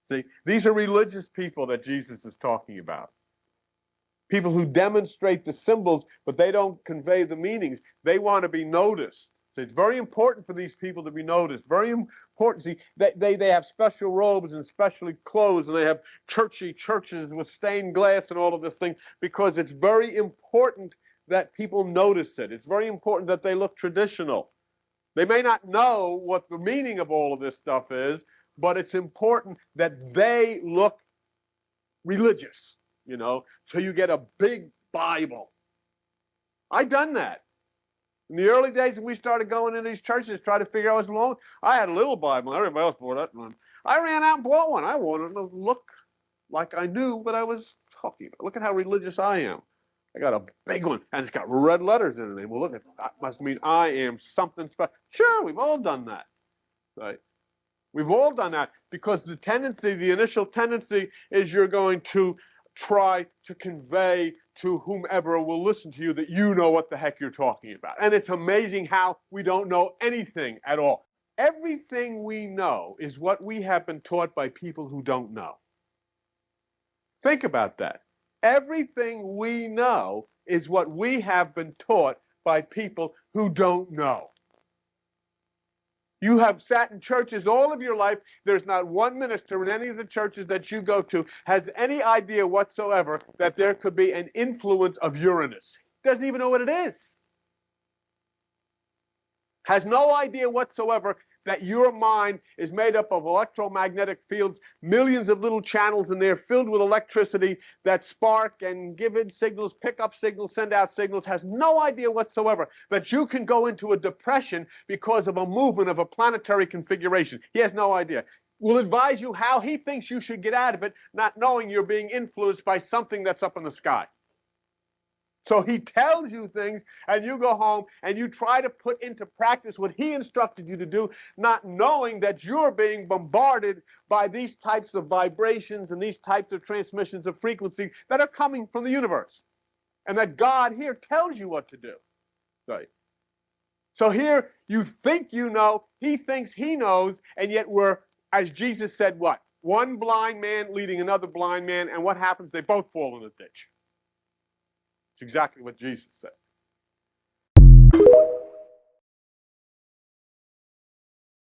See, these are religious people that Jesus is talking about. People who demonstrate the symbols, but they don't convey the meanings. They want to be noticed. So it's very important for these people to be noticed. Very important. See, they have special robes and special clothes, and they have churchy churches with stained glass and all of this thing, because it's very important that people notice it. It's very important that they look traditional. They may not know what the meaning of all of this stuff is, but it's important that they look religious, you know, so you get a big Bible. I've done that. In the early days when we started going into these churches, trying to figure out what's wrong, I had a little Bible. Everybody else bought that one. I ran out and bought one. I wanted to look like I knew what I was talking about. Look at how religious I am. I got a big one, and it's got red letters in it. Well, look at that. Must mean I am something special. Sure, we've all done that, right? We've all done that because the tendency, the initial tendency, is you're going to try to convey to whomever will listen to you that you know what the heck you're talking about. And it's amazing how we don't know anything at all. Everything we know is what we have been taught by people who don't know. Think about that. Everything we know is what we have been taught by people who don't know. You have sat in churches all of your life. There's not one minister in any of the churches that you go to has any idea whatsoever that there could be an influence of Uranus. Doesn't even know what it is. Has no idea whatsoever that your mind is made up of electromagnetic fields, millions of little channels in there filled with electricity that spark and give in signals, pick up signals, send out signals. Has no idea whatsoever that you can go into a depression because of a movement of a planetary configuration. He has no idea. Will advise you how he thinks you should get out of it, not knowing you're being influenced by something that's up in the sky. So he tells you things, and you go home and you try to put into practice what he instructed you to do, not knowing that you're being bombarded by these types of vibrations and these types of transmissions of frequency that are coming from the universe. And that God here tells you what to do. Right? So here you think you know, he thinks he knows, and yet we're, as Jesus said, what? One blind man leading another blind man, and what happens? They both fall in the ditch. It's exactly what Jesus said.